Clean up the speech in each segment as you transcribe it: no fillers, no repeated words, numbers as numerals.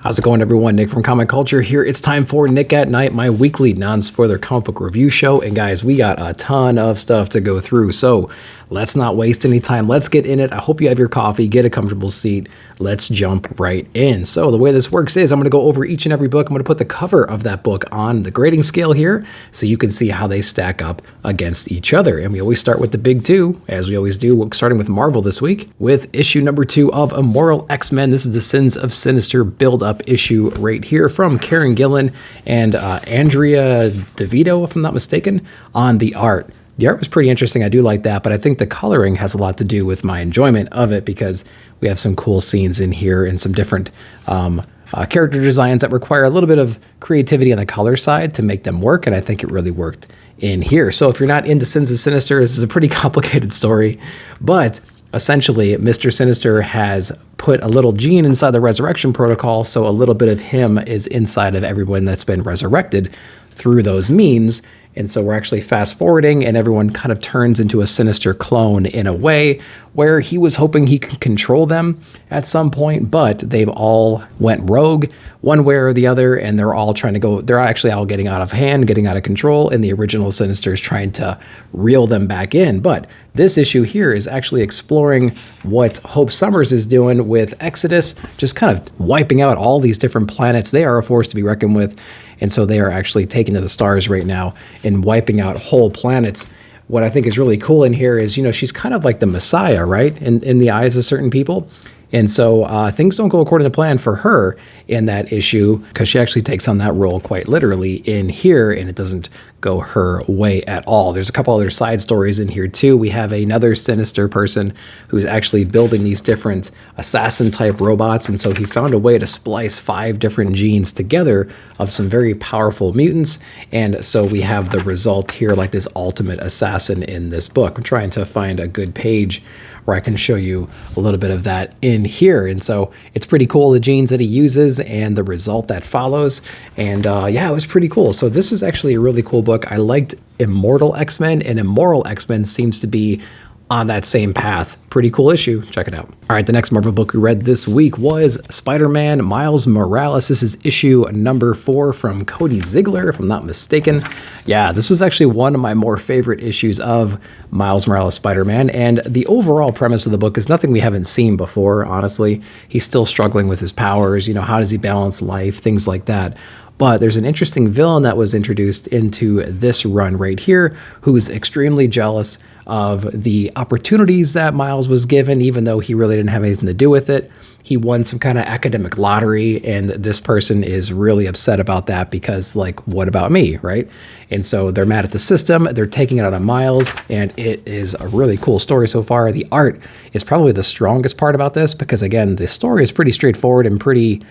How's it going, everyone? Nick from Comic Culture here. It's time for Nick at Night, my weekly non-spoiler comic book review show. And guys, we got a ton of stuff to go through, so let's not waste any time. Let's get in it. I hope you have your coffee, get a comfortable seat. Let's jump right in. So the way this works is I'm going to go over each and every book. I'm going to put the cover of that book on the grading scale here so you can see how they stack up against each other. And we always start with the big two, as we always do. We're starting with Marvel this week with issue number 2 of Immoral X-Men. This is the Sins of Sinister build-up issue right here from Karen Gillan and Andrea DeVito, if I'm not mistaken, on the art. The art was pretty interesting. I do like that, but I think the coloring has a lot to do with my enjoyment of it because we have some cool scenes in here and some different character designs that require a little bit of creativity on the color side to make them work, and I think it really worked in here. So if you're not into Sins of Sinister, this is a pretty complicated story, but essentially Mr. Sinister has put a little gene inside the resurrection protocol, so a little bit of him is inside of everyone that's been resurrected through those means. And so we're actually fast forwarding and everyone kind of turns into a Sinister clone in a way where he was hoping he could control them at some point, but they've all went rogue one way or the other, and they're all trying to go, they're actually all getting out of hand, getting out of control, and the original Sinister is trying to reel them back in. But this issue here is actually exploring what Hope Summers is doing with Exodus, just kind of wiping out all these different planets. They are a force to be reckoned with. And so they are actually taken to the stars right now and wiping out whole planets. What I think is really cool in here is, you know, she's kind of like the Messiah, right? In the eyes of certain people. And so things don't go according to plan for her in that issue because she actually takes on that role quite literally in here, and it doesn't go her way at all. There's a couple other side stories in here too. We have another Sinister person who's actually building these different assassin type robots, and so he found a way to splice 5 different genes together of some very powerful mutants, and so we have the result here, like this ultimate assassin in this book. I'm trying to find a good page where I can show you a little bit of that in here. And so it's pretty cool, the genes that he uses and the result that follows. And yeah, it was pretty cool. So this is actually a really cool book. I liked Immortal X-Men, and Immoral X-Men seems to be on that same path. Pretty cool issue. Check it out. All right, the next Marvel book we read this week was Spider-Man Miles Morales. This is issue number 4 from Cody Ziegler, if I'm not mistaken. Yeah, this was actually one of my more favorite issues of Miles Morales Spider-Man, and the overall premise of the book is nothing we haven't seen before, honestly. He's still struggling with his powers, you know, how does he balance life, things like that. But there's an interesting villain that was introduced into this run right here who's extremely jealous of the opportunities that Miles was given, even though he really didn't have anything to do with it. He won some kind of academic lottery, and this person is really upset about that because, like, what about me, right? And so they're mad at the system. They're taking it out on Miles, and it is a really cool story so far. The art is probably the strongest part about this because, again, the story is pretty straightforward and pretty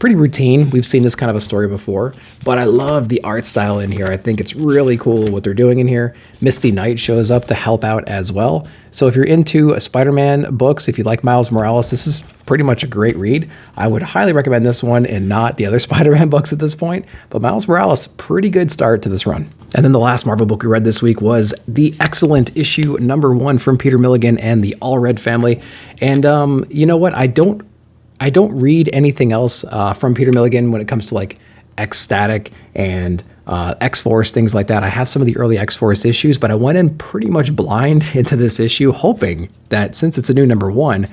routine. We've seen this kind of a story before, but I love the art style in here. I think it's really cool what they're doing in here. Misty Knight shows up to help out as well. So if you're into Spider-Man books, if you like Miles Morales, this is pretty much a great read. I would highly recommend this one and not the other Spider-Man books at this point, but Miles Morales, pretty good start to this run. And then the last Marvel book we read this week was the excellent issue number 1 from Peter Milligan and the All Red family. And you know what? I don't read anything else from Peter Milligan when it comes to like X-Static and X-Force, things like that. I have some of the early X-Force issues, but I went in pretty much blind into this issue, hoping that since it's a new number 1,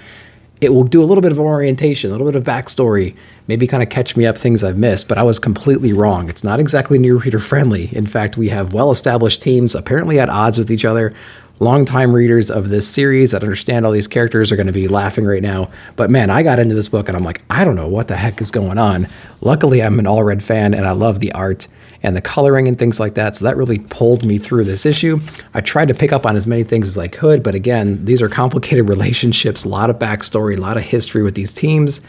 it will do a little bit of orientation, a little bit of backstory, maybe kind of catch me up things I've missed, but I was completely wrong. It's not exactly new reader friendly. In fact, we have well-established teams apparently at odds with each other. Longtime readers of this series that understand all these characters are going to be laughing right now. But man, I got into this book and I'm like, I don't know what the heck is going on. Luckily, I'm an All Red fan and I love the art and the coloring and things like that. So that really pulled me through this issue. I tried to pick up on as many things as I could, but again, these are complicated relationships, a lot of backstory, a lot of history with these teams,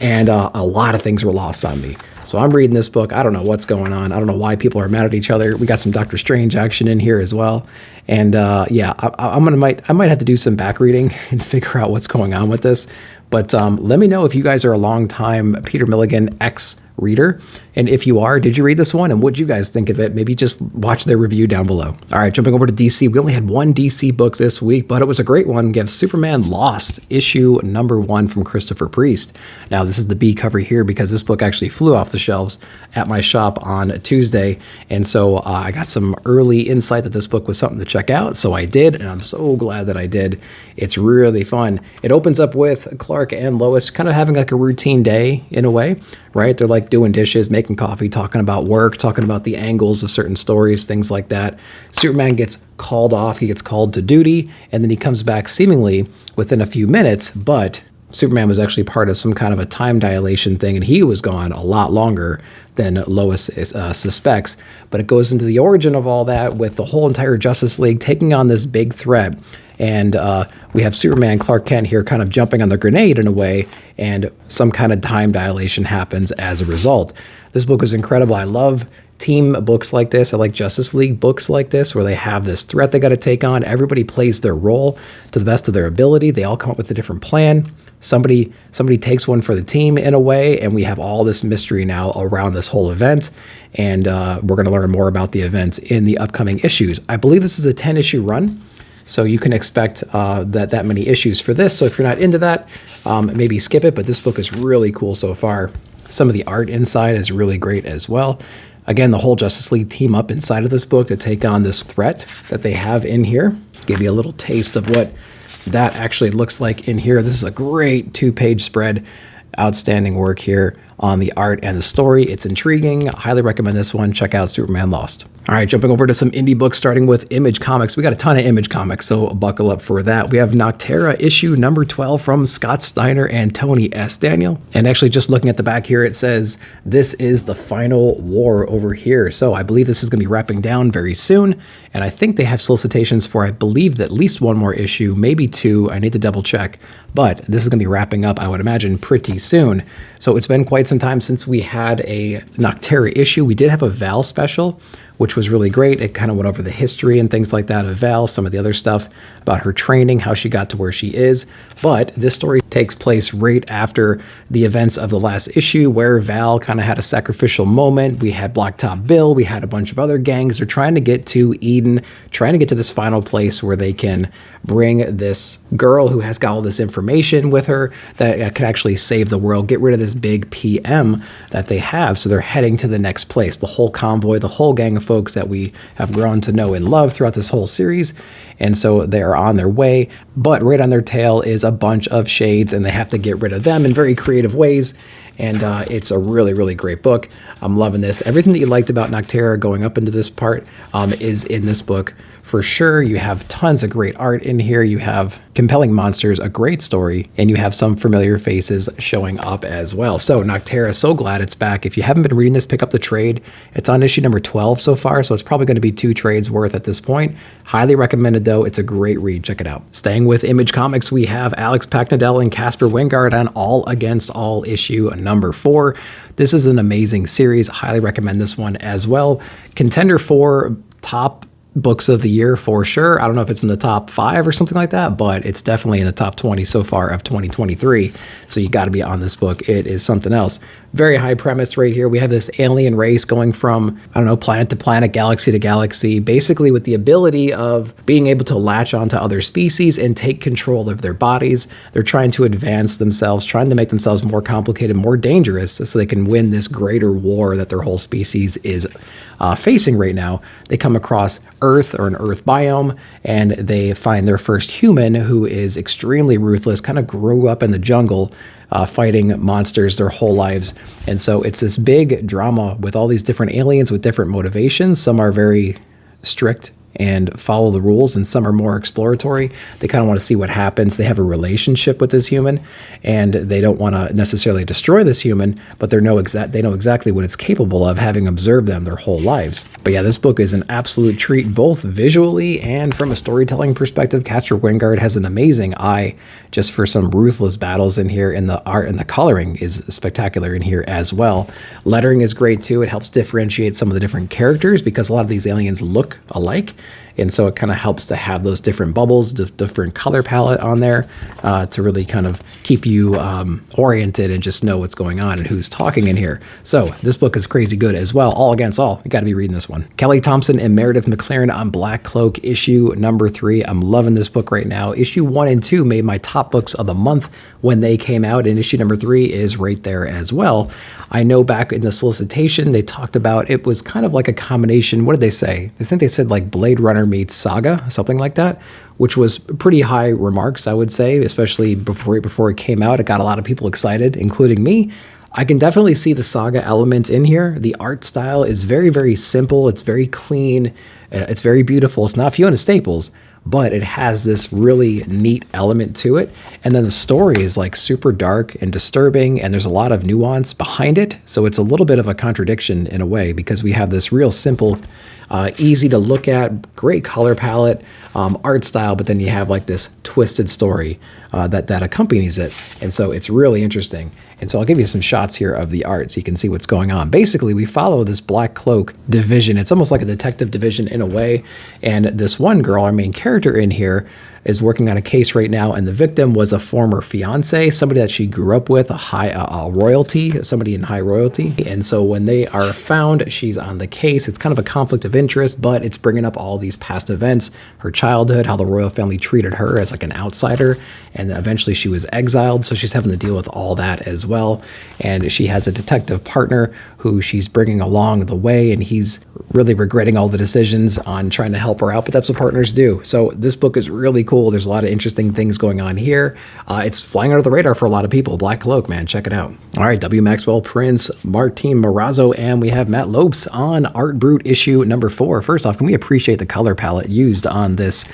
and a lot of things were lost on me. So I'm reading this book. I don't know what's going on. I don't know why people are mad at each other. We got some Doctor Strange action in here as well. And yeah, I might have to do some back reading and figure out what's going on with this. But let me know if you guys are a long-time Peter Milligan X reader. And if you are, did you read this one? And what did you guys think of it? Maybe just watch their review down below. All right, jumping over to DC. We only had one DC book this week, but it was a great one. We have Superman Lost, issue #1 from Christopher Priest. Now, this is the B cover here because this book actually flew off the shelves at my shop on Tuesday. And so I got some early insight that this book was something to check out. So I did, and I'm so glad that I did. It's really fun. It opens up with Clark and Lois kind of having like a routine day in a way, right? They're like doing dishes, making coffee, talking about work, talking about the angles of certain stories, things like that. Superman gets called off. He gets called to duty, and then he comes back seemingly within a few minutes, but Superman was actually part of some kind of a time dilation thing, and he was gone a lot longer than Lois suspects. But it goes into the origin of all that with the whole entire Justice League taking on this big threat. And we have Superman, Clark Kent here kind of jumping on the grenade in a way, and some kind of time dilation happens as a result. This book is incredible. I love team books like this. I like Justice League books like this where they have this threat they got to take on. Everybody plays their role to the best of their ability. They all come up with a different plan. Somebody takes one for the team in a way, and we have all this mystery now around this whole event. And we're going to learn more about the event in the upcoming issues. I believe this is a 10-issue run. So you can expect that many issues for this. So if you're not into that, maybe skip it. But this book is really cool so far. Some of the art inside is really great as well. Again, the whole Justice League team up inside of this book to take on this threat that they have in here. Give you a little taste of what that actually looks like in here. This is a great 2-page spread. Outstanding work here on the art and the story. It's intriguing. I highly recommend this one. Check out Superman Lost. All right, jumping over to some indie books, starting with Image Comics. We got a ton of Image Comics, so buckle up for that. We have Noctera issue #12 from Scott Steiner and Tony S. Daniel. And actually, just looking at the back here, it says, this is the final war over here. So I believe this is going to be wrapping down very soon. And I think they have solicitations for, I believe, at least one more issue, maybe 2. I need to double check. But this is going to be wrapping up, I would imagine, pretty soon. So it's been quite some time since we had a Noctera issue. We did have a Val special, which was really great. It kind of went over the history and things like that of Val, some of the other stuff about her training, how she got to where she is. But this story takes place right after the events of the last issue where Val kind of had a sacrificial moment. We had Blacktop Bill. We had a bunch of other gangs. They're trying to get to Eden, trying to get to this final place where they can bring this girl who has got all this information with her that can actually save the world, get rid of this big PM that they have. So they're heading to the next place. The whole convoy, the whole gang of folks that we have grown to know and love throughout this whole series. And so they're on their way, but right on their tail is a bunch of shades, and they have to get rid of them in very creative ways. And it's a really, really great book. I'm loving this. Everything that you liked about Noctera going up into this part is in this book for sure. You have tons of great art in here. You have compelling monsters, a great story, and you have some familiar faces showing up as well. So Noctera, so glad it's back. If you haven't been reading this, pick up the trade. It's on issue #12 so far, so it's probably going to be 2 trades worth at this point. Highly recommended though. It's a great read. Check it out. Staying with Image Comics, we have Alex Packnadel and Casper Wingard on All Against All issue #4. This is an amazing series. Highly recommend this one as well. Contender for top books of the year for sure. I don't know if it's in the top 5 or something like that, but it's definitely in the top 20 so far of 2023. So you got to be on this book. It is something else. Very high premise right here. We have this alien race going from, I don't know, planet to planet, galaxy to galaxy, basically with the ability of being able to latch onto other species and take control of their bodies. They're trying to advance themselves, trying to make themselves more complicated, more dangerous, so they can win this greater war that their whole species is facing right now. They come across Earth or an Earth biome, and they find their first human who is extremely ruthless, kind of grew up in the jungle, fighting monsters their whole lives. And so it's this big drama with all these different aliens with different motivations. Some are very strict and follow the rules, and some are more exploratory. They kind of want to see what happens. They have a relationship with this human, and they don't want to necessarily destroy this human, but they know exactly what it's capable of, having observed them their whole lives. But yeah, this book is an absolute treat, both visually and from a storytelling perspective. Casper Wingard has an amazing eye just for some ruthless battles in here, and the art and the coloring is spectacular in here as well. Lettering is great too. It helps differentiate some of the different characters because a lot of these aliens look alike. And so it kind of helps to have those different bubbles, different color palette on there to really kind of keep you oriented and just know what's going on and who's talking in here. So this book is crazy good as well. All Against All. You got to be reading this one. Kelly Thompson and Meredith McLaren on Black Cloak, issue number 3. I'm loving this book right now. Issue 1 and 2 made my top books of the month when they came out, and issue number 3 is right there as well. I know back in the solicitation, they talked about it was kind of like a combination. What did they say? I think they said like Blade Runner meets Saga, something like that, which was pretty high remarks, I would say, especially before it came out. It got a lot of people excited, including me. I can definitely see the Saga element in here. The art style is very, very simple. It's very clean. It's very beautiful. It's not Fiona Staples, but it has this really neat element to it. And then the story is like super dark and disturbing, and there's a lot of nuance behind it. So it's a little bit of a contradiction in a way, because we have this real simple, easy to look at, great color palette, art style, but then you have like this twisted story that accompanies it. And so it's really interesting. And so I'll give you some shots here of the art so you can see what's going on. Basically, we follow this Black Cloak division. It's almost like a detective division in a way. And this one girl, our main character in here, is working on a case right now, and the victim was a former fiance, somebody that she grew up with, a royalty, somebody in high royalty. And so when they are found, she's on the case. It's kind of a conflict of interest, but it's bringing up all these past events, her childhood, how the royal family treated her as like an outsider, and eventually she was exiled, so she's having to deal with all that as well. And she has a detective partner who she's bringing along the way, and he's really regretting all the decisions on trying to help her out, but that's what partners do. So this book is really cool. There's a lot of interesting things going on here. It's flying under the radar for a lot of people. Black Cloak, man, check it out. All right, W. Maxwell Prince, Martin Morazzo, and we have Matt Lopes on Art Brute issue number 4. First off, can we appreciate the color palette used on this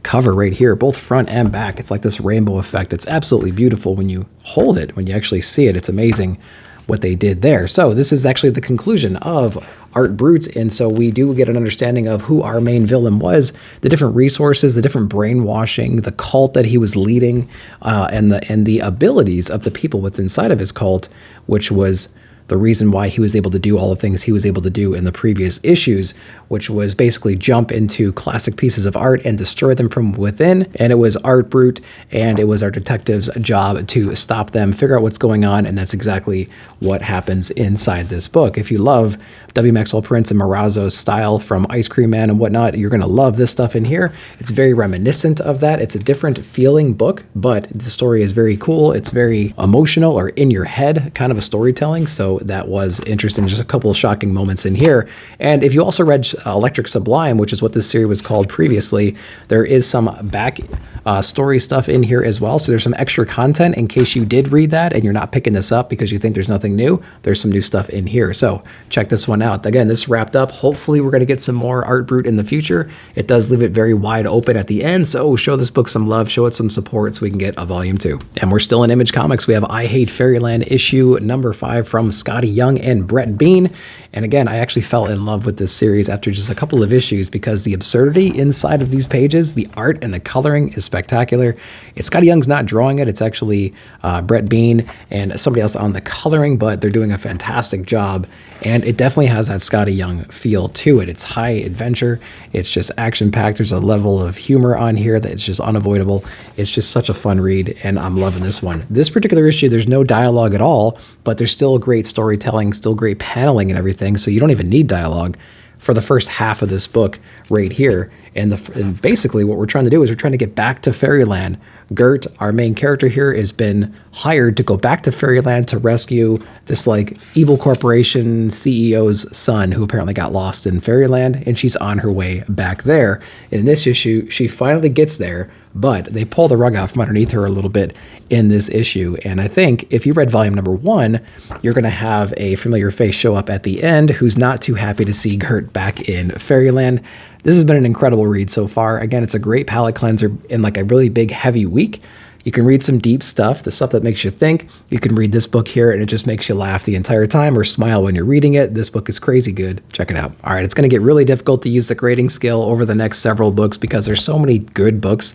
cover right here, both front and back? It's like this rainbow effect. It's absolutely beautiful when you hold it, when you actually see it. It's amazing what they did there. So this is actually the conclusion of Art Brutes, and so we do get an understanding of who our main villain was, the different resources, the different brainwashing, the cult that he was leading, and the abilities of the people within inside of his cult, which was the reason why he was able to do all the things he was able to do in the previous issues, which was basically jump into classic pieces of art and destroy them from within. And it was Art Brute, and it was our detective's job to stop them, figure out what's going on, and that's exactly what happens inside this book. If you love W. Maxwell Prince and Morazzo's style from Ice Cream Man and whatnot, you're going to love this stuff in here. It's very reminiscent of that. It's a different feeling book, but the story is very cool. It's very emotional, or in your head kind of a storytelling. So that was interesting. Just a couple of shocking moments in here. And if you also read Electric Sublime, which is what this series was called previously, there is some back story stuff in here as well. So there's some extra content in case you did read that and you're not picking this up because you think there's nothing new. There's some new stuff in here. So check this one out. Again, this wrapped up. Hopefully we're going to get some more Art Brute in the future. It does leave it very wide open at the end. So show this book some love, show it some support so we can get a volume 2. And we're still in Image Comics. We have I Hate Fairyland issue number 5 from Scotty Young and Brett Bean. And again, I actually fell in love with this series after just a couple of issues because the absurdity inside of these pages, the art and the coloring is spectacular. Scotty Young's not drawing it. It's actually Brett Bean and somebody else on the coloring, but they're doing a fantastic job. And it definitely has that Scotty Young feel to it. It's high adventure. It's just action-packed. There's a level of humor on here that it's just unavoidable. It's just such a fun read, and I'm loving this one. This particular issue, there's no dialogue at all, but there's still great storytelling, still great paneling and everything, so you don't even need dialogue for the first half of this book right here. And basically what we're trying to do is we're trying to get back to Fairyland. Gert, our main character here, has been hired to go back to Fairyland to rescue this like evil corporation CEO's son who apparently got lost in Fairyland, and she's on her way back there. And in this issue, she finally gets there, but they pull the rug out from underneath her a little bit in this issue. And I think if you read volume number 1, you're going to have a familiar face show up at the end who's not too happy to see Gert back in Fairyland. This has been an incredible read so far. Again, it's a great palette cleanser in like a really big, heavy week. You can read some deep stuff, the stuff that makes you think. You can read this book here and it just makes you laugh the entire time or smile when you're reading it. This book is crazy good. Check it out. All right, it's going to get really difficult to use the grading scale over the next several books because there's so many good books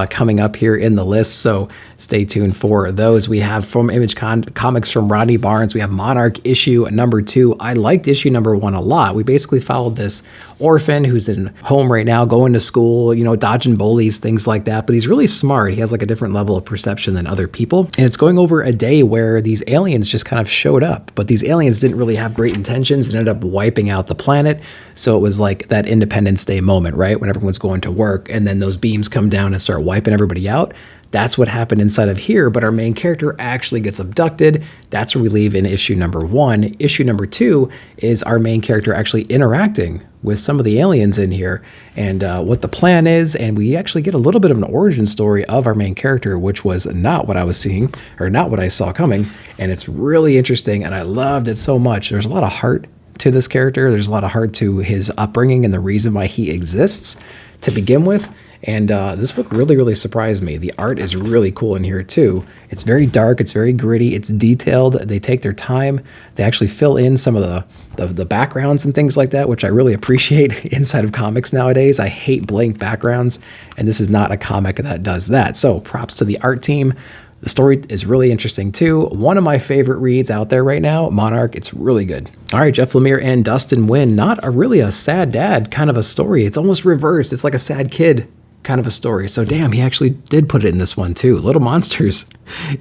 coming up here in the list. So stay tuned for those. We have from Image Comics from Rodney Barnes, we have Monarch issue number 2. I liked issue number 1 a lot. We basically followed this orphan who's in home right now, going to school, you know, dodging bullies, things like that. But he's really smart. He has like a different level of perception than other people. And it's going over a day where these aliens just kind of showed up. But these aliens didn't really have great intentions and ended up wiping out the planet. So it was like that Independence Day moment, right? When everyone's going to work and then those beams come down and start wiping everybody out. That's what happened inside of here, but our main character actually gets abducted. That's where we leave in issue number 1. Issue number 2 is our main character actually interacting with some of the aliens in here and what the plan is, and we actually get a little bit of an origin story of our main character, which was not what I was seeing, or not what I saw coming, and it's really interesting, and I loved it so much. There's a lot of heart to this character. There's a lot of heart to his upbringing and the reason why he exists to begin with. And this book really, really surprised me. The art is really cool in here too. It's very dark, it's very gritty, it's detailed. They take their time. They actually fill in some of the backgrounds and things like that, which I really appreciate inside of comics nowadays. I hate blank backgrounds, and this is not a comic that does that. So props to the art team. The story is really interesting too. One of my favorite reads out there right now, Monarch. It's really good. All right, Jeff Lemire and Dustin Nguyen. Not really a sad dad kind of a story. It's almost reversed. It's like a sad kid kind of a story. So damn, he actually did put it in this one too. Little Monsters,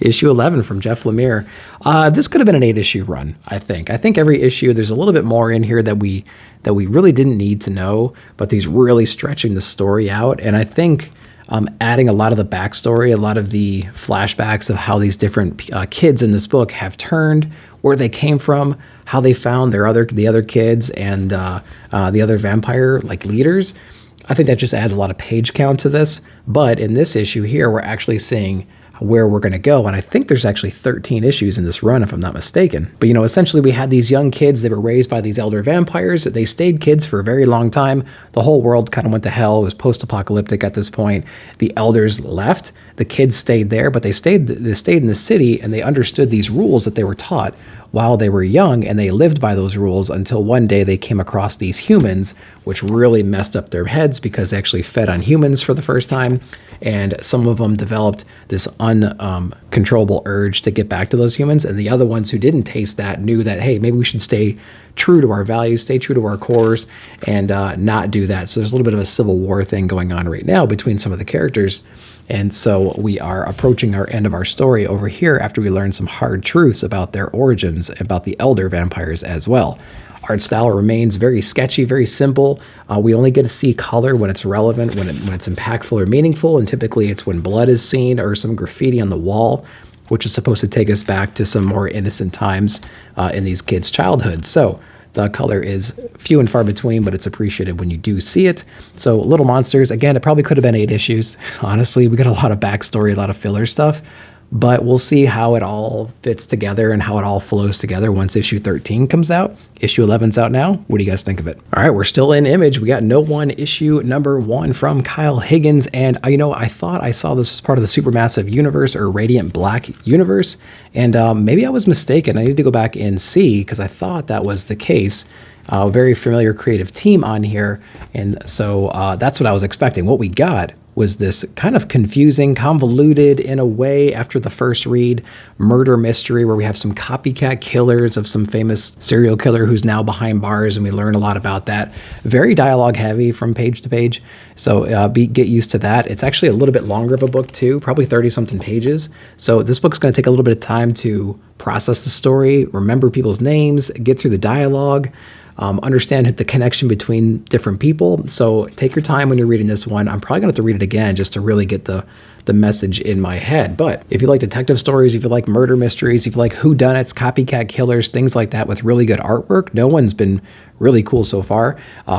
issue 11 from Jeff Lemire. This could have been an 8-issue run, I think. I think every issue, there's a little bit more in here that we really didn't need to know, but he's really stretching the story out. And I think adding a lot of the backstory, a lot of the flashbacks of how these different kids in this book have turned, where they came from, how they found the other kids and the other vampire like leaders. I think that just adds a lot of page count to this. But in this issue here, we're actually seeing where we're going to go. And I think there's actually 13 issues in this run, if I'm not mistaken. But, you know, essentially we had these young kids. They were raised by these elder vampires. They stayed kids for a very long time. The whole world kind of went to hell. It was post-apocalyptic at this point. The elders left. The kids stayed there, but they stayed in the city, and they understood these rules that they were taught while they were young, and they lived by those rules until one day they came across these humans, which really messed up their heads because they actually fed on humans for the first time. And some of them developed this uncontrollable urge to get back to those humans. And the other ones who didn't taste that knew that, hey, maybe we should stay true to our values, stay true to our cores, and not do that. So there's a little bit of a civil war thing going on right now between some of the characters. And so we are approaching our end of our story over here after we learn some hard truths about their origins, about the elder vampires as well. Art style remains very sketchy, very simple. We only get to see color when it's relevant, when it's impactful or meaningful, and typically it's when blood is seen or some graffiti on the wall, which is supposed to take us back to some more innocent times in these kids' childhood. So the color is few and far between, but it's appreciated when you do see it. So Little Monsters, again, it probably could have been 8 issues. Honestly, we got a lot of backstory, a lot of filler stuff. But we'll see how it all fits together and how it all flows together once issue 13 comes out. Issue 11's out now. What do you guys think of it? All right, we're still in Image. We got No One issue number 1 from Kyle Higgins. And, you know, I thought I saw this as part of the Supermassive Universe or Radiant Black Universe. And maybe I was mistaken. I need to go back and see because I thought that was the case. Very familiar creative team on here. And so that's what I was expecting. What we got was this kind of confusing, convoluted in a way after the first read, murder mystery where we have some copycat killers of some famous serial killer who's now behind bars, and we learn a lot about that. Very dialogue heavy from page to page, so get used to that. It's actually a little bit longer of a book too, probably 30-something pages. So this book's going to take a little bit of time to process the story, remember people's names, get through the dialogue, understand the connection between different people. So take your time when you're reading this one. I'm probably going to have to read it again just to really get the message in my head. But if you like detective stories, if you like murder mysteries, if you like whodunits, copycat killers, things like that with really good artwork, No One's been really cool so far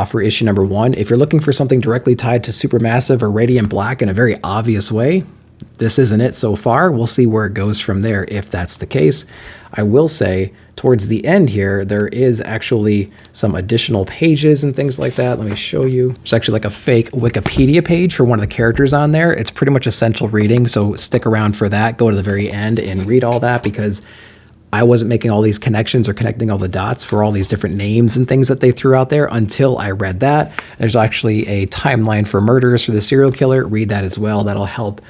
for issue number 1. If you're looking for something directly tied to Supermassive or Radiant Black in a very obvious way, this isn't it so far. We'll see where it goes from there if that's the case. I will say towards the end here, there is actually some additional pages and things like that. Let me show you. It's actually like a fake Wikipedia page for one of the characters on there. It's pretty much essential reading, so stick around for that. Go to the very end and read all that, because I wasn't making all these connections or connecting all the dots for all these different names and things that they threw out there until I read that. There's actually a timeline for murders for the serial killer. Read that as well. That'll help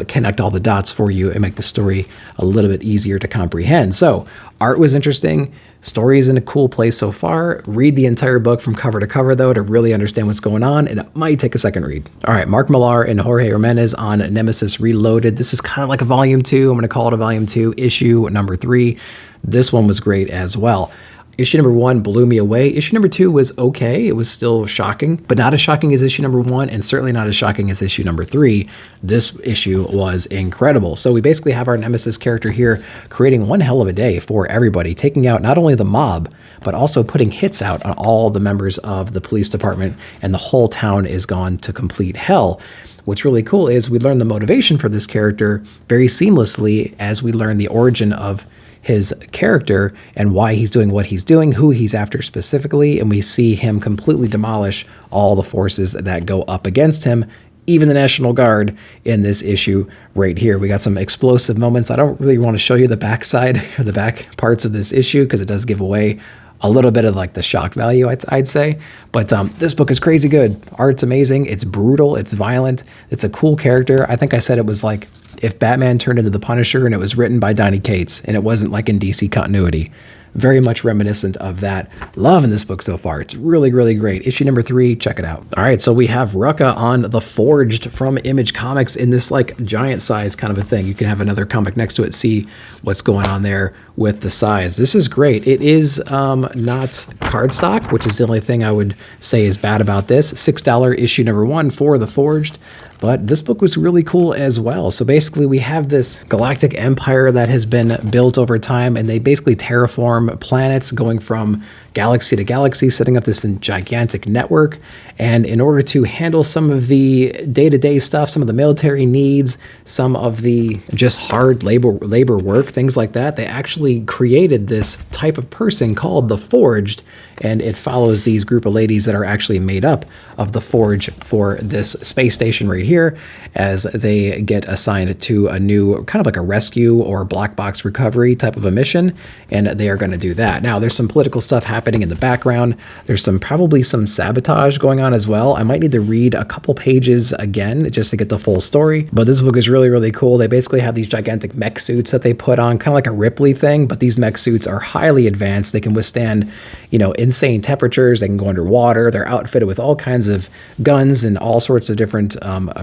connect all the dots for you and make the story a little bit easier to comprehend. So art was interesting. Story's in a cool place so far. Read the entire book from cover to cover, though, to really understand what's going on, and it might take a second read. All right, Mark Millar and Jorge Jimenez on Nemesis Reloaded. This is kind of like a volume 2. I'm going to call it a volume 2, issue number 3. This one was great as well. Issue number 1 blew me away. Issue number 2 was okay. It was still shocking, but not as shocking as issue number 1, and certainly not as shocking as issue number 3. This issue was incredible. So we basically have our Nemesis character here creating one hell of a day for everybody, taking out not only the mob, but also putting hits out on all the members of the police department, and the whole town is gone to complete hell. What's really cool is we learn the motivation for this character very seamlessly as we learn the origin of his character and why he's doing what he's doing, who he's after specifically, and we see him completely demolish all the forces that go up against him, even the National Guard, in this issue right here. We got some explosive moments. I don't really want to show you the backside or the back parts of this issue because it does give away a little bit of like the shock value, I'd say. But this book is crazy good. Art's amazing. It's brutal. It's violent. It's a cool character. I think I said it was like if Batman turned into the Punisher and it was written by Donny Cates and it wasn't like in DC continuity. Very much reminiscent of that. Loving this book so far. It's really, really great. Issue number 3, check it out. All right, so we have Rucka on The Forged from Image Comics in this like giant size kind of a thing. You can have another comic next to it, see what's going on there with the size. This is great. It is not cardstock, which is the only thing I would say is bad about this. $6 issue number 1 for The Forged. But this book was really cool as well. So basically we have this galactic empire that has been built over time, and they basically terraform planets going from galaxy to galaxy, setting up this gigantic network. And in order to handle some of the day-to-day stuff, some of the military needs, some of the just hard labor work, things like that, they actually created this type of person called the Forged, and it follows these group of ladies that are actually made up of the Forge for this space station right here, as they get assigned to a new kind of like a rescue or black box recovery type of a mission, and they are going to do that. Now, there's some political stuff happening in the background. There's probably some sabotage going on as well. I might need to read a couple pages again just to get the full story, but this book is really, really cool. They basically have these gigantic mech suits that they put on, kind of like a Ripley thing, but these mech suits are highly advanced. They can withstand, insane temperatures. They can go underwater. They're outfitted with all kinds of guns and all sorts of different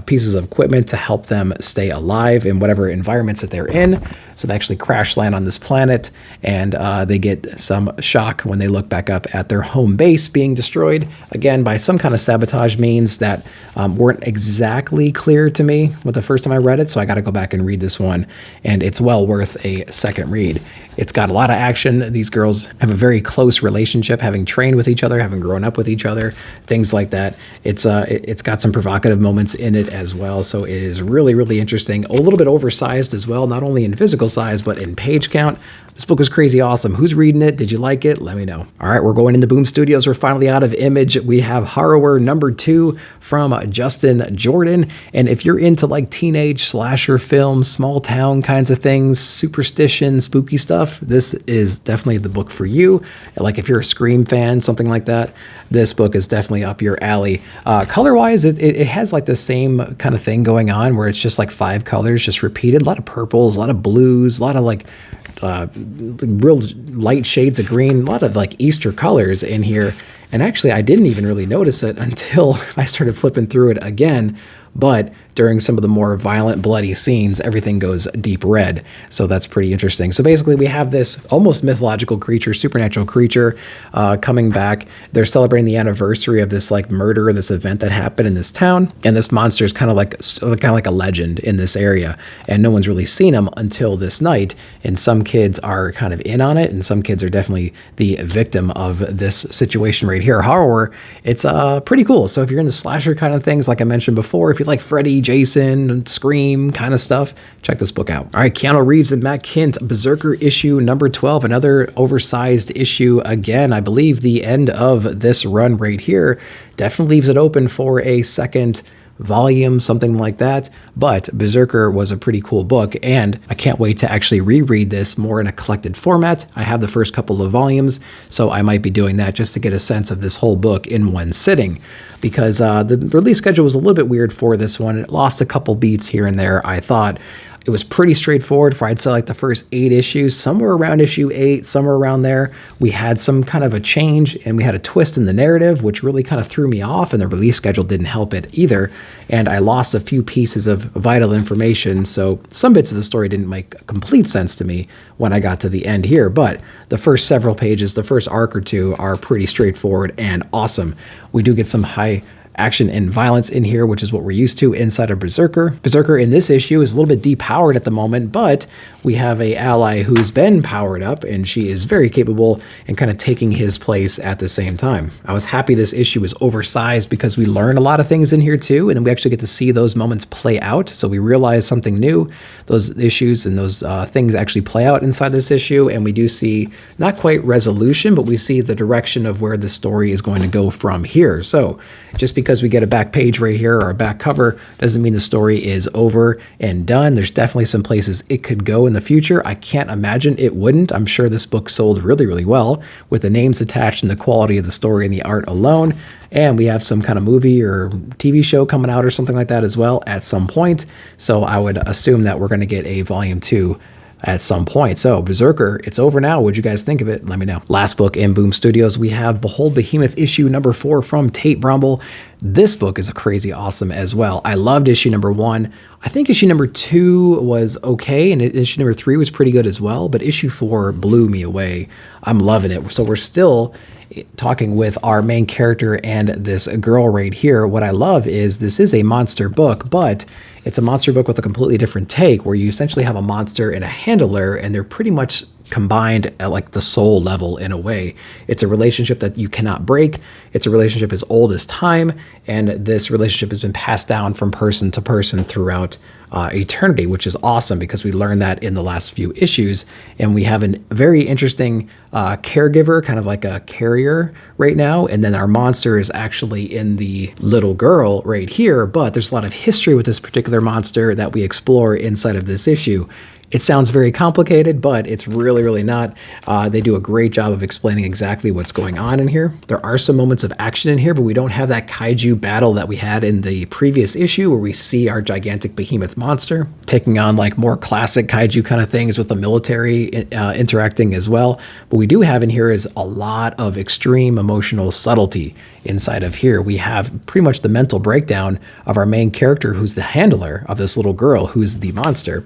pieces of equipment to help them stay alive in whatever environments that they're in. So they actually crash land on this planet, and they get some shock when they look back up at their home base being destroyed, again, by some kind of sabotage means that weren't exactly clear to me with the first time I read it, so I got to go back and read this one, and it's well worth a second read. It's got a lot of action. These girls have a very close relationship, having trained with each other, having grown up with each other, things like that. It's got some provocative moments in it as well, so it is really, really interesting. A little bit oversized as well, not only in physical size, but in page count. This book was crazy awesome. Who's reading it? Did you like it? Let me know. All right, we're going into Boom Studios. We're finally out of Image. We have Horror number 2 from Justin Jordan. And if you're into like teenage slasher films, small town kinds of things, superstition, spooky stuff, this is definitely the book for you. Like if you're a Scream fan, something like that, this book is definitely up your alley. Color-wise, it has like the same kind of thing going on where it's just like 5 colors just repeated. A lot of purples, a lot of blues, a lot of like real light shades of green, a lot of like Easter colors in here. And actually, I didn't even really notice it until I started flipping through it again. But during some of the more violent, bloody scenes, everything goes deep red. So that's pretty interesting. So basically, we have this almost mythological creature, supernatural creature coming back. They're celebrating the anniversary of this like murder, this event that happened in this town. And this monster is kind of like a legend in this area. And no one's really seen him until this night. And some kids are kind of in on it, and some kids are definitely the victim of this situation right here. Horror, it's pretty cool. So if you're into slasher kind of things, like I mentioned before, if you like Freddy, Jason, Scream kind of stuff, check this book out. All right, Keanu Reeves and Matt Kint, Berserker issue number 12, another oversized issue again. I believe the end of this run right here definitely leaves it open for a second volume, something like that. But Berserker was a pretty cool book, and I can't wait to actually reread this more in a collected format. I have the first couple of volumes, so I might be doing that just to get a sense of this whole book in one sitting, because the release schedule was a little bit weird for this one. It lost a couple beats here and there. I thought it was pretty straightforward for, I'd say, like the first 8 issues, somewhere around issue 8, somewhere around there. We had some kind of a change, and we had a twist in the narrative, which really kind of threw me off, and the release schedule didn't help it either. And I lost a few pieces of vital information, so some bits of the story didn't make complete sense to me when I got to the end here. But the first several pages, the first arc or two, are pretty straightforward and awesome. We do get some high action and violence in here, which is what we're used to inside of Berserker. Berserker in this issue is a little bit depowered at the moment, but we have a ally who's been powered up, and she is very capable and kind of taking his place at the same time. I was happy this issue was oversized because we learn a lot of things in here too, and then we actually get to see those moments play out. So we realize something new. Those issues and those things actually play out inside this issue, and we do see not quite resolution, but we see the direction of where the story is going to go from here. So just because we get a back page right here or a back cover doesn't mean the story is over and done. There's definitely some places it could go in the future. I can't imagine it wouldn't. I'm sure this book sold really, really well with the names attached and the quality of the story and the art alone. And we have some kind of movie or TV show coming out or something like that as well at some point. So I would assume that we're going to get a volume 2 at some point. So Berserker, it's over now. What'd you guys think of it? Let me know. Last book in Boom Studios, we have Behold Behemoth issue number 4 from Tate Brumble. This book is crazy awesome as well. I loved issue number 1. I think issue number 2 was okay, and issue number 3 was pretty good as well, but issue 4 blew me away. I'm loving it. So we're still talking with our main character and this girl right here. What I love is this is a monster book, but it's a monster book with a completely different take, where you essentially have a monster and a handler, and they're pretty much combined at like the soul level in a way. It's a relationship that you cannot break. It's a relationship as old as time, and this relationship has been passed down from person to person throughout eternity, which is awesome because we learned that in the last few issues. And we have a very interesting caregiver, kind of like a carrier right now, and then our monster is actually in the little girl right here. But there's a lot of history with this particular monster that we explore inside of this issue. It sounds very complicated, but it's really, really not. They do a great job of explaining exactly what's going on in here. There are some moments of action in here, but we don't have that kaiju battle that we had in the previous issue, where we see our gigantic behemoth monster taking on like more classic kaiju kind of things with the military interacting as well. What we do have in here is a lot of extreme emotional subtlety inside of here. We have pretty much the mental breakdown of our main character, who's the handler of this little girl, who's the monster.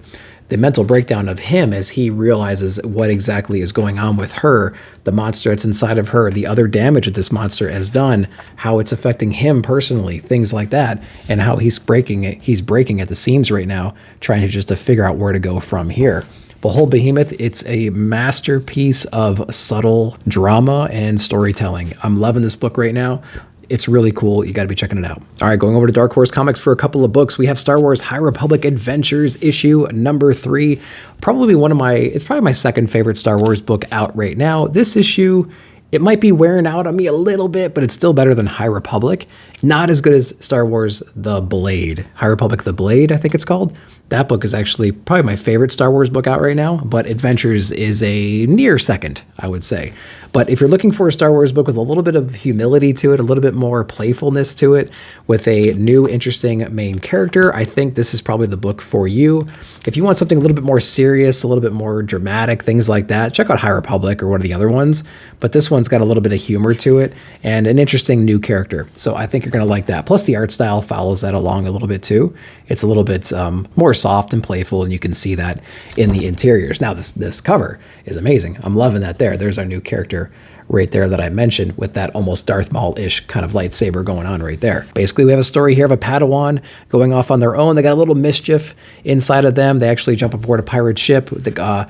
The mental breakdown of him as he realizes what exactly is going on with her, the monster that's inside of her, the other damage that this monster has done, how it's affecting him personally, things like that, and how he's breaking at the seams right now, trying to figure out where to go from here. Behold Behemoth, it's a masterpiece of subtle drama and storytelling. I'm loving this book right now. It's really cool. You got to be checking it out. All right, going over to Dark Horse Comics for a couple of books. We have Star Wars High Republic Adventures issue number 3. It's probably my second favorite Star Wars book out right now. This issue, it might be wearing out on me a little bit, but it's still better than High Republic. Not as good as Star Wars The Blade. High Republic The Blade, I think it's called. That book is actually probably my favorite Star Wars book out right now, but Adventures is a near second, I would say. But if you're looking for a Star Wars book with a little bit of humility to it, a little bit more playfulness to it, with a new, interesting main character, I think this is probably the book for you. If you want something a little bit more serious, a little bit more dramatic, things like that, check out High Republic or one of the other ones. But this one's got a little bit of humor to it and an interesting new character. So I think you're going to like that. Plus the art style follows that along a little bit too. It's a little bit more soft and playful, and you can see that in the interiors. Now this cover is amazing. I'm loving that there. There's our new character right there that I mentioned, with that almost Darth Maul-ish kind of lightsaber going on right there. Basically, we have a story here of a Padawan going off on their own. They got a little mischief inside of them. They actually jump aboard a pirate ship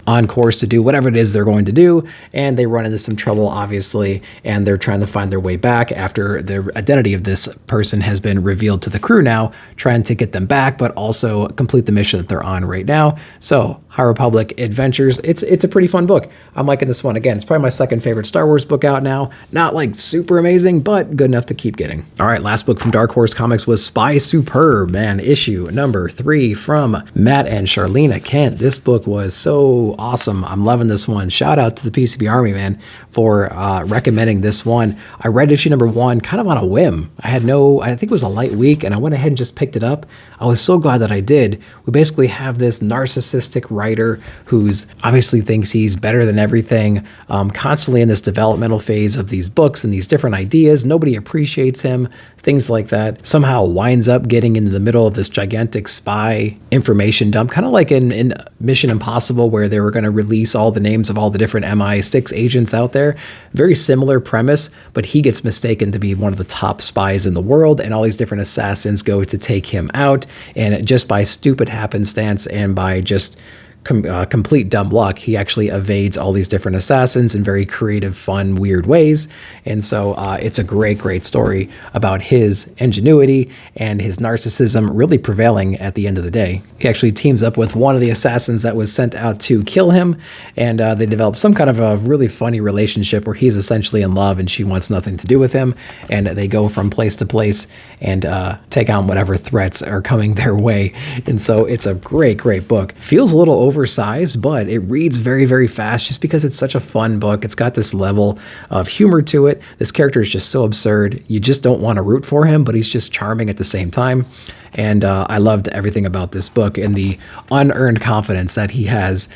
on course to do whatever it is they're going to do, and they run into some trouble, obviously, and they're trying to find their way back after the identity of this person has been revealed to the crew now, trying to get them back, but also complete the mission that they're on right now. So, High Republic Adventures. It's a pretty fun book. I'm liking this one. Again, it's probably my second favorite Star Wars book out now. Not like super amazing, but good enough to keep getting. All right, last book from Dark Horse Comics was Spy Superb, man, issue number 3 from Matt and Charlena Kent. This book was so awesome. I'm loving this one. Shout out to the PCB Army, man, for recommending this one. I read issue number 1 kind of on a whim. I think it was a light week, and I went ahead and just picked it up. I was so glad that I did. We basically have this narcissistic writer who's obviously thinks he's better than everything, constantly in this developmental phase of these books and these different ideas. Nobody appreciates him, things like that. Somehow winds up getting into the middle of this gigantic spy information dump, kind of like in Mission Impossible, where they were going to release all the names of all the different MI6 agents out there. Very similar premise, but he gets mistaken to be one of the top spies in the world, and all these different assassins go to take him out. And just by stupid happenstance and by just complete dumb luck, he actually evades all these different assassins in very creative, fun, weird ways. And so it's a great story about his ingenuity and his narcissism really prevailing at the end of the day. He actually teams up with one of the assassins that was sent out to kill him, and they develop some kind of a really funny relationship where he's essentially in love and she wants nothing to do with him, and they go from place to place and take on whatever threats are coming their way. And so it's a great book. Feels a little oversized, but it reads very fast just because it's such a fun book. It's got this level of humor to it. This character is just so absurd. You just don't want to root for him, but he's just charming at the same time. And I loved everything about this book, and the unearned confidence that he has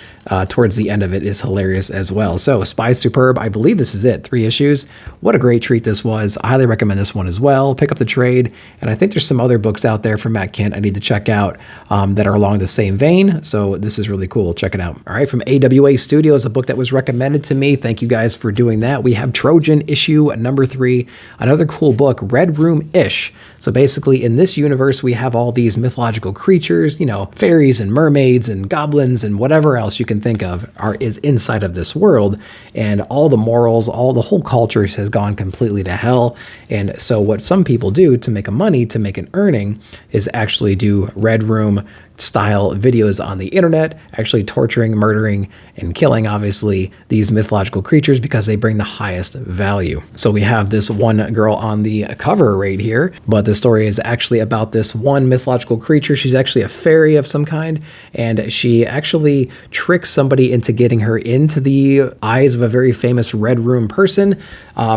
towards the end of it is hilarious as well. So Spy Superb, I believe this is it, 3 issues. What a great treat this was. I highly recommend this one as well. Pick up the trade, and I think there's some other books out there from Matt Kent I need to check out that are along the same vein. So this is really cool. Check it out. All right, from AWA Studios, a book that was recommended to me. Thank you guys for doing that. We have Trojan issue number 3, another cool book, Red Room-ish. So basically in this universe, we have all these mythological creatures, fairies and mermaids and goblins and whatever else you can think of is inside of this world, and all the morals, the whole culture has gone completely to hell. And so what some people do to make to make an earning, is actually do Red Room style videos on the internet, actually torturing, murdering, and killing, obviously, these mythological creatures because they bring the highest value. So we have this one girl on the cover right here, but the story is actually about this one mythological creature. She's actually a fairy of some kind, and she actually tricks somebody into getting her into the eyes of a very famous Red Room person,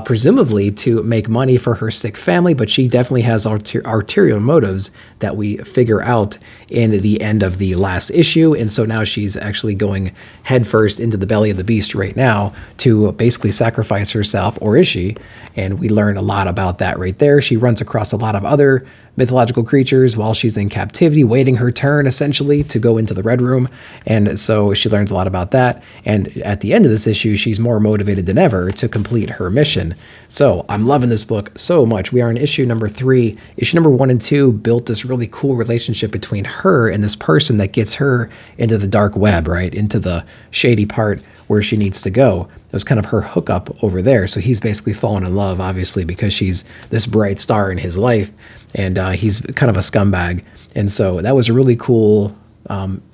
presumably to make money for her sick family, but she definitely has ulterior motives that we figure out in the end of the last issue. And so now she's actually going headfirst into the belly of the beast right now to basically sacrifice herself, or is she? And we learn a lot about that right there. She runs across a lot of other mythological creatures while she's in captivity, waiting her turn essentially to go into the Red Room. And so she learns a lot about that. And at the end of this issue, she's more motivated than ever to complete her mission. So I'm loving this book so much. We are in issue number 3. Issue number 1 and 2 built this really cool relationship between her and this person that gets her into the dark web, right? Into the shady part where she needs to go. It was kind of her hookup over there. So he's basically fallen in love, obviously, because she's this bright star in his life, and he's kind of a scumbag. And so that was a really cool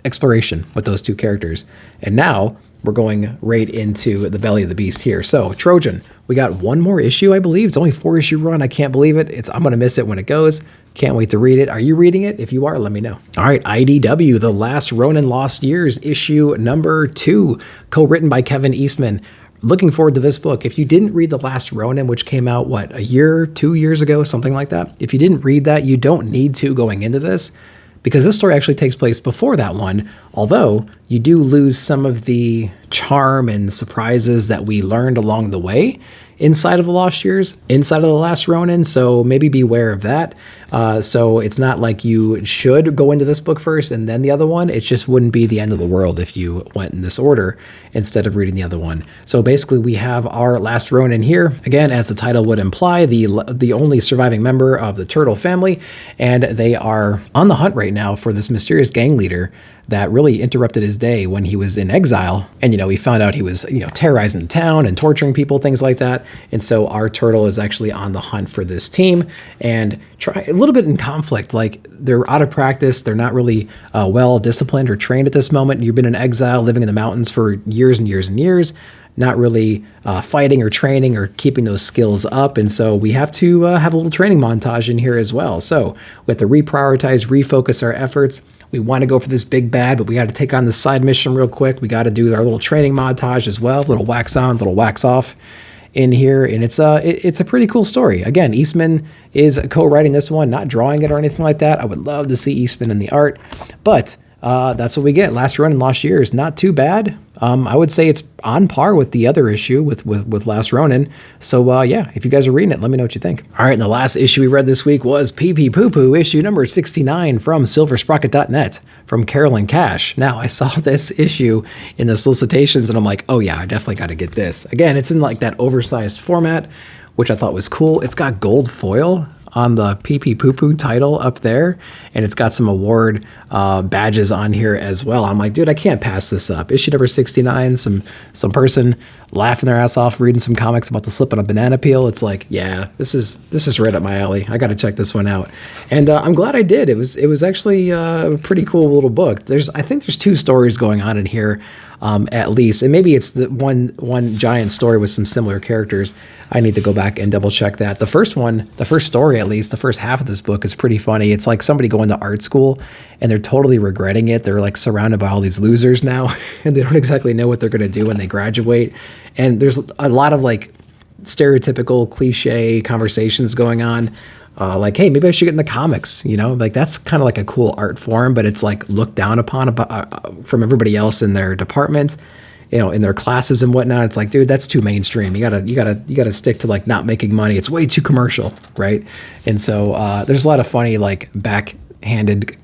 exploration with those two characters. And now we're going right into the belly of the beast here. So Trojan, we got one more issue, I believe. It's only 4-issue run. I can't believe it. I'm going to miss it when it goes. Can't wait to read it. Are you reading it? If you are, let me know. All right, IDW, The Last Ronin Lost Years, issue number 2, co-written by Kevin Eastman. Looking forward to this book. If you didn't read The Last Ronin, which came out, 2 years ago, something like that. If you didn't read that, you don't need to going into this, because this story actually takes place before that one, Although you do lose some of the charm and surprises that we learned along the way inside of the Lost Years, inside of the Last Ronin, so maybe beware of that. So it's not like you should go into this book first and then the other one. It just wouldn't be the end of the world if you went in this order instead of reading the other one. So basically we have our Last Ronin here, again, as the title would imply, the only surviving member of the turtle family, and they are on the hunt right now for this mysterious gang leader that really interrupted his day when he was in exile. And, we found out he was, terrorizing the town and torturing people, things like that. And so our turtle is actually on the hunt for this team and try a little bit in conflict. Like, they're out of practice. They're not really well disciplined or trained at this moment. You've been in exile, living in the mountains for years and years and years, not really fighting or training or keeping those skills up. And so we have to have a little training montage in here as well. So we have to reprioritize, refocus our efforts. We want to go for this big bad, but we got to take on the side mission real quick. We got to do our little training montage as well, little wax on, little wax off in here. And it's a pretty cool story. Again, Eastman is co-writing this one, not drawing it or anything like that. I would love to see Eastman in the art, but that's what we get. Last Ronin, Lost Years, not too bad. I would say it's on par with the other issue with Last Ronin. So yeah, if you guys are reading it, let me know what you think. All right, and the last issue we read this week was Pee Pee Poo Poo, issue number 69 from silversprocket.net from Carolyn Cash. Now, I saw this issue in the solicitations and I'm like, oh yeah, I definitely got to get this. Again, it's in like that oversized format, which I thought was cool. It's got gold foil on the Pee Pee Poo Poo title up there, and it's got some award badges on here as well. I'm like, dude, I can't pass this up. Issue number 69, some person laughing their ass off reading some comics about the slip on a banana peel. It's like, yeah, this is right up my alley. I got to check this one out, and I'm glad I did. It was actually a pretty cool little book. I think there's 2 stories going on in here. At least, and maybe it's the one giant story with some similar characters. I need to go back and double check that. The first story, at least the first half of this book, is pretty funny. It's like somebody going to art school and they're totally regretting it. They're like surrounded by all these losers now and they don't exactly know what they're going to do when they graduate. And there's a lot of like stereotypical cliche conversations going on. Like, hey, maybe I should get in the comics, like that's kind of like a cool art form, but it's like looked down upon from everybody else in their department, in their classes and whatnot. It's like, dude, that's too mainstream. You gotta stick to like not making money. It's way too commercial, right? And so there's a lot of funny like backhanded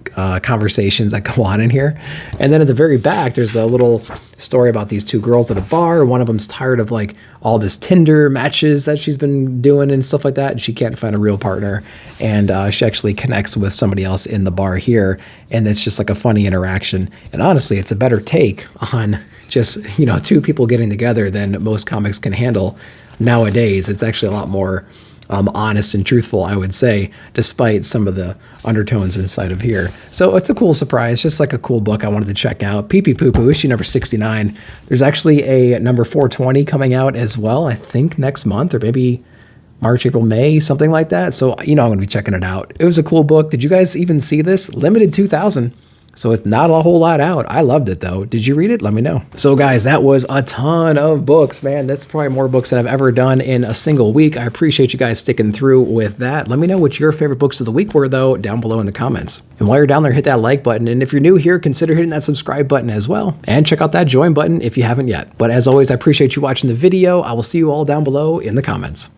conversations that go on in here. And then at the very back, there's a little story about these 2 girls at a bar. One of them's tired of like all this Tinder matches that she's been doing and stuff like that, and she can't find a real partner. And she actually connects with somebody else in the bar here, and it's just like a funny interaction. And honestly, it's a better take on just 2 people getting together than most comics can handle nowadays. It's actually a lot more honest and truthful, I would say, despite some of the undertones inside of here. So it's a cool surprise, just like a cool book I wanted to check out. Pee Pee Poo Poo, issue number 69. There's actually a number 420 coming out as well, I think next month, or maybe March, April, May, something like that. So, I'm going to be checking it out. It was a cool book. Did you guys even see this? Limited 2,000. So it's not a whole lot out. I loved it though. Did you read it? Let me know. So guys, that was a ton of books, man. That's probably more books than I've ever done in a single week. I appreciate you guys sticking through with that. Let me know what your favorite books of the week were though, down below in the comments. And while you're down there, hit that like button. And if you're new here, consider hitting that subscribe button as well. And check out that join button if you haven't yet. But as always, I appreciate you watching the video. I will see you all down below in the comments.